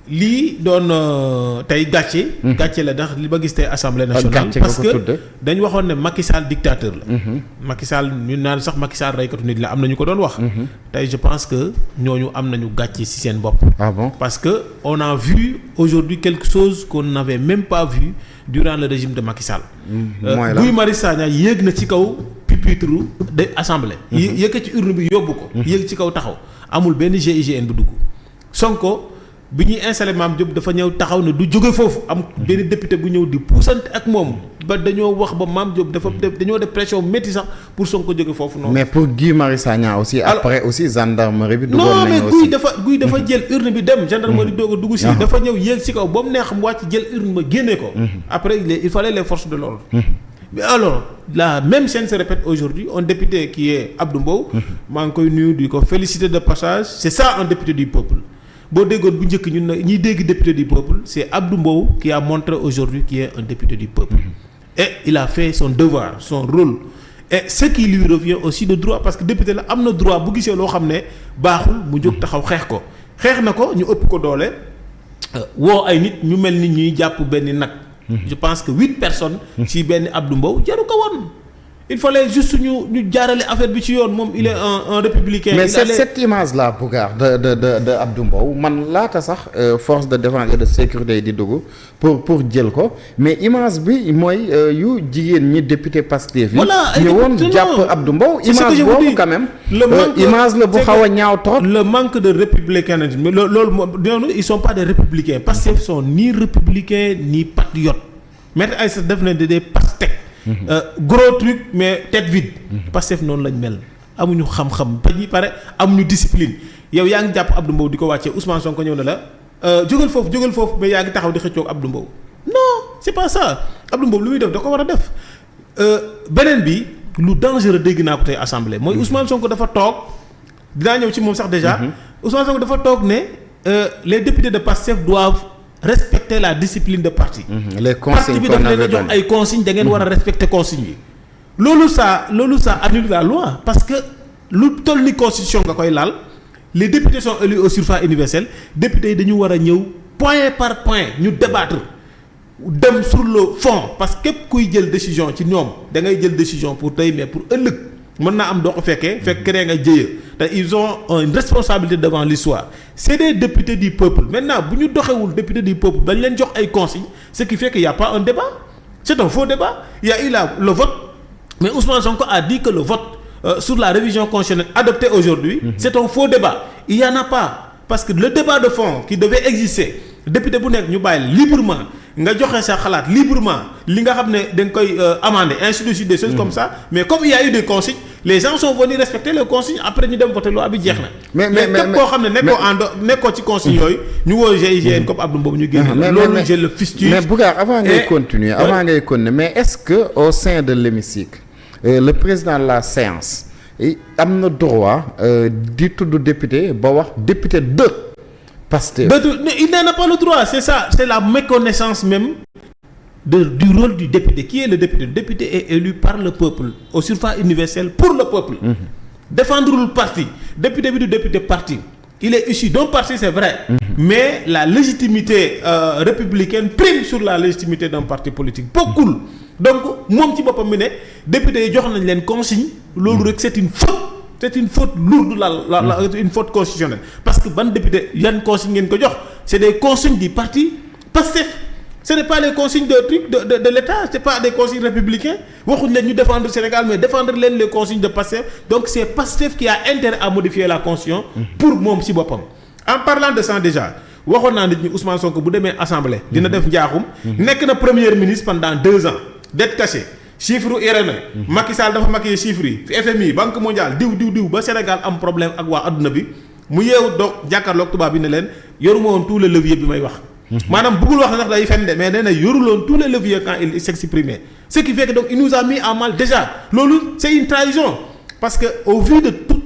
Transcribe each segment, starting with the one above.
lii doon tey gàcce la ndax li ma gis tey assemblée nationale parce que dañ waxoon ne Macky Sall dictateur la. Macky Sall ñu naan sax Macky Sall reykatu nit la am na ñu ko doon wax. tey je pense que ñooñu am nañu gàcce ci seen bopp. Ah bon? Parce que on a vu aujourd'hui quelque chose qu'on n'avait même pas vu durant le régime de Macky Sall. Guy Marius Sagna yéeg na ci kaw pupitre de assemblée. yëkkati urne bi yóbbu ko. yéeg ci kaw taxaw amul benn GIGN bu dugg Sonko. bi ñuy installé Mame Diop dafa ñëw taxaw ne du jóge foofu am benn député bu ñëw di puusante ak moom ba dañoo wax ba Mame Diop dañoo def pression métti sax pour Sonko jóge foofu noonu. mais pour Guy Marius Sagna aussi. après aussi gendarmerie bi. non mais Guy dafa jël urne bi dem. gendarmerie doog a dugg si. dafa ñëw yéeg si kaw ba mu neex mu wàcc jël urne ma génne ko. après il fallait les forces de l'ordre. mais alors la même scène se répète aujourd'hui un député qui est Abdou Mbow. maa ngi koy nuyu di ko féliciter de passage c'est ça un député du peuple. boo déggoon bu njëkk ñun nag ñiy dégg député du peuple c'est Abdou Mbow qui a montré aujourd'hui qu'il est un député du peuple et il a fait son devoir son rôle et ce qui lui revient aussi de droit parce que député la am na droit bu gisee loo xam ne baaxul mu jóg taxaw xeex na ko ñu ëpp ko doole woo ay nit ñu mel ni ñuy jàpp benn nag je pense que 8 personnes ci benn Abdou Mbow jaru ko woon il fallait juste ñu jaarale affaire bi ci yoon moom il est un républicain. mais cette image là Bougar de Abdou Mbow man laata sax force de défense et de sécurité yi di dugg pour jël ko mais image bi mooy yu jigéen ñi député Pastef yi. voilà ñëwoon jàpp Abdou Mbow. image boobu quand même. image la bu xaw a ñaaw trop. le manque de républicanisme mais loolu moom ils sont pas des républicains Pastef sont ni républicains ni patriotes Maître Aïssa def na des pastèques. Gros truc mais tête vide. Pastef noonu lañ mel amuñu xam-xam ba ñuy pare amuñu discipline yow yaa ngi jàpp Abdou Mbow di ko wàccee Ousmane Sonko ñëw na la jógal foofu mais yaa ngi taxaw di xëccoog Abdou Mbow non c'est pas ça Abdou Mbow lu muy def da ko war a def beneen bi lu dangereux dégg naa ko tey assemblée mooy Ousmane Sonko dafa toog dinaa ñëw ci moom sax déjà Ousmane Sonko dafa toog ne les députés de Pastef doivent respecter la discipline de parti. les consignes parti bi daf leen a jox ay consignes da ngeen war a respecter consignes yi. loolu ça annule la loi parce que lu toll ni constitution nga koy laal les députés sont élus au suffrage universel députés yi dañu war a ñëw point par point ñu débattre dem sur le fond parce que képp kuy jël décision ci ñoom da ngay jël décision pour tey mais pour ëllëg mën naa am doo ko fekkee fekk keneen nga jëye te ils ont une responsabilité devant l'histoire c'est des députés du peuple maintenant bu ñu doxewul député du peuple dañ leen jox ay consignes ce qui fait qu'il y a pas un débat c'est un faux débat il y a eu le vote mais Ousmane Sonko a dit que le vote sur la révision constitutionnelle adoptée aujourd'hui c'est un faux débat il y en a pas parce que le débat de fond qui devait exister député bu nekk ñu bàyyi librement nga joxe sa xalaat librement li nga xam ne da nga koy amender ainsi de suite des choses comme ça mais comme il y a eu des consignes les gens sont venus respecter les consignes après ñu dem voter loi bi jeex na. mais képp koo xam ne nekkoo ci consignes yooyu ñu woo GIGN comme Abdou Mbow ñu génne. loolu je le fustige. mais Bougar avant ngay continuer mais est-ce que au sein de l'hémicycle le président de la séance am na droit di tudd député ba wax député de Pastef. Il n'en a pas le droit c'est ça c'est la méconnaissance même du rôle du député qui est le député. Le député est élu par le peuple au suffrage universel pour le peuple. Défendre le parti député bi du député parti il est issu d'un parti c'est vrai. mais la légitimité républicaine prime sur la légitimité d'un parti politique bokkul donc moom ci boppam mi ne député yi jox nañ leen consigne loolu rek c'est une faute lourde une faute constitutionnelle parce que ban député yan consigne ngeen ko jox c'est des consignes du parti Pastef ce n'est pas les consignes de l'État c'est pas des consignes républicains waxuñ leen ñu défendre Sénégal mais défendre leen les consignes de Pastef donc c'est Pastef qui a intérêt à modifier la constitution pour moom ci boppam en parlant de ça déjà waxoon naa nit ñi Ousmane Sonko bu demee assemblée dina def njaaxum nekk na premier ministre pendant 2 ans dette cachée chiffre RNA Macky Sall dafa maquillé chiffres yi FMI Banque mondiale diw ba Sénégal am problème ak waa adduna bi mu yeewu doog jàkkaarloog tubaab bi ne leen yoruma woon tous les leviers bi may wax maanaam bëggul wax ndax day fen de mais nee na yoruloon tous les leviers quand il s'exprimait ce qui fait que donc il nous a mis à mal déjà loolu c'est une trahison parce que au vu de tout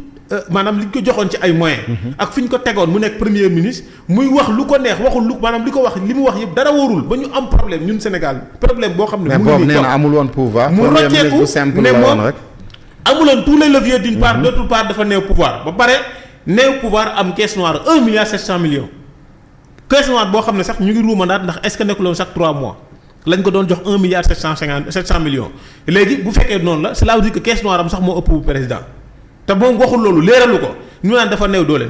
maanaam li ñu ko joxoon ci ay moyens ak fi ñu ko tegoon mu nekk premier ministre muy wax lu ko neex waxul lu maanaam li ko wax li mu wax yëpp dara wóorul ba ñu am problème ñun Sénégal problème boo xam ne mais boobu nee na amul woon pouvoir mu rocceeku ne moom amuloon tous les leviers d'une part d'autre part dafa néew pouvoir ba pare néew pouvoir am caisse noire 1,7 milliard caisse noire boo xam ne sax ñu ngi ruumandaat ndax est-ce que nekkuloon chaque 3 mois lañ ko doon jox 1 milliard 700 millions léegi bu fekkee noonu la cela veut dire que caisse noire am sax moo ëpp bu président te moom waxul loolu leeralu ko ñu naan dafa néew doole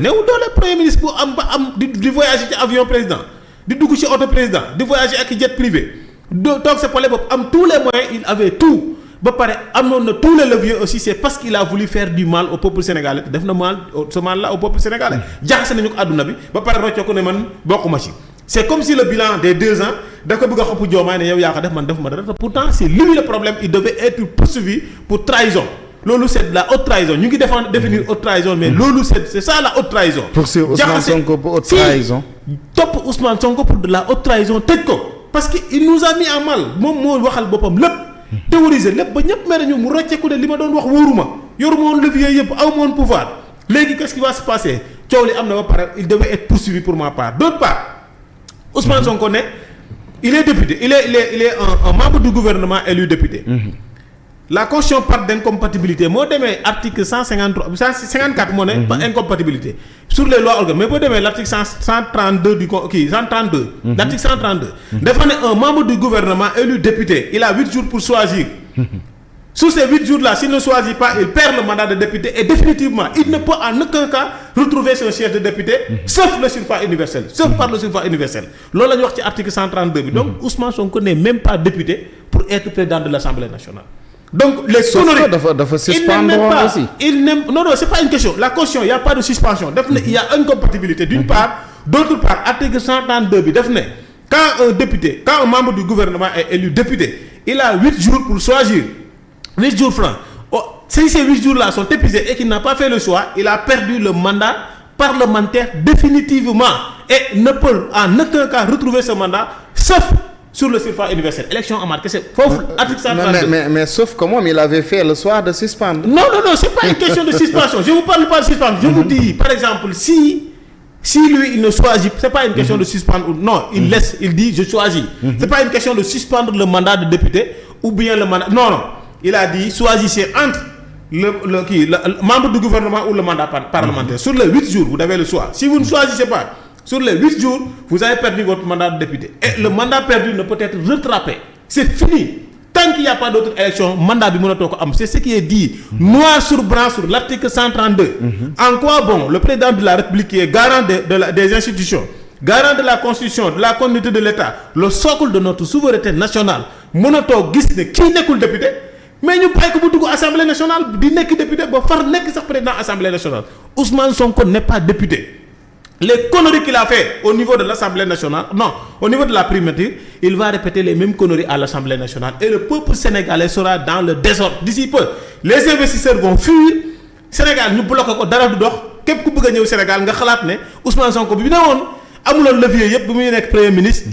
premier ministre bu am ba am di voyager ci avion président di dugg ci auto président di voyager ak jet privé toog sa palais bopp am tous les moyens il avait tout ba pare amoon na tous les leviers aussi c'est parce qu'il a voulu faire du mal au peuple sénégalais def na mal ce mal là au peuple sénégalais jaxase nañu ko àdduna bi ba pare roccoo ko ne man bokkuma ci c'est comme si le bilan des 2 ans da ko bëgg a xëpp Diomaye ne yow yaa ko def man defuma dara pourtant c'est lui le problème il devait être poursuivi pour trahison loolu c'est de la haute trahison ñu ngi définir haute trahison mais loolu c'est ça la haute trahison. poursuivre Ousmane Sonko pour haute trahison. topp Ousmane Sonko pour de la haute trahison tëj ko parce que il nous a mis en mal moom moo waxal boppam lépp. théoriser lépp ba ñëpp mere ñu mu rocceeku ne li ma doon wax wóoruma yoruma woon levier yëpp aw ma woon pouvoir léegi qu'est-ce qui va se passer coow li am na ba pare il devait être poursuivi pour ma part d'autre part Ousmane Sonko ne il est député il est un membre du gouvernement élu député. La constitution parle d'incompatibilité moo demee article 154 moo ne. par incompatibilité sur les lois organiques mais boo demee l'article 132 du kii 132. l'article 132. dafa ne un membre du gouvernement élu député il a 8 jours pour choisir. Sur ces 8 jours là s'il ne choisit pas il perd le mandat de député et définitivement il ne peut en aucun cas retrouver son siège de député. sauf le suffrage universel sauf par le suffrage universel. loolu la ñu wax ci article 132 bi. donc Ousmane Sonko n'est même pas député pour être président de l'Assemblée nationale. Donc les conneries dafa suspendre aussi. Il n'aime non c'est pas une question la caution il y a pas de suspension def ne il y a incompatibilité d'une part d'autre part article 132 bi def ne quand un membre du gouvernement est élu député il a 8 jours pour choisir 8 jours francs si ces 8 jours là sont épuisés et qu'il n'a pas fait le choix il a perdu le mandat parlementaire définitivement et ne peut en aucun cas retrouver ce mandat sauf sur le suffrage universel élection amaat kese foofu article 132 mais sauf que moom il avait fait le choix de suspendre. non c'est pas une question de suspension je vous parle pas de suspension je vous dis par exemple si lui il ne choisit c'est pas une question de suspendre ou non il laisse il dit je choisis c'est pas une question de suspendre le mandat de député ou bien le mandat non il a dit choisissez entre le membre du gouvernement ou le mandat parlementaire sur les 8 jours vous avez le choix si vous ne choisissez pas sur les 8 jours vous avez perdu votre mandat de député et le mandat perdu ne peut être rattrapé c'est fini tant qu'il n'y a pas d'autre élection mandat bi mënatoo ko am c'est ce qui est dit noir sur blanc sur l'article 132 en quoi bon le président de la République qui est garant des institutions garant de la constitution de la continuité de l'État le socle de notre souveraineté nationale mënatoo gis ne kii nekkul député mais ñu bàyyi ko bu dugg assemblée nationale di nekk député ba far nekk sax président assemblée nationale Ousmane Sonko n'est pas député. Les conneries qu'il a fait au niveau de l'Assemblée nationale, non, au niveau de la primature, il va répéter les mêmes conneries à l'Assemblée nationale et le peuple sénégalais sera dans le désordre d'ici peu. Les investisseurs vont fuir Sénégal ñu bloqué ko dara du dox képp ku bëgg a ñëw Sénégal nga xalaat ne Ousmane Sonko bi ne woon amuloon levier yëpp bi muy nekk premier ministre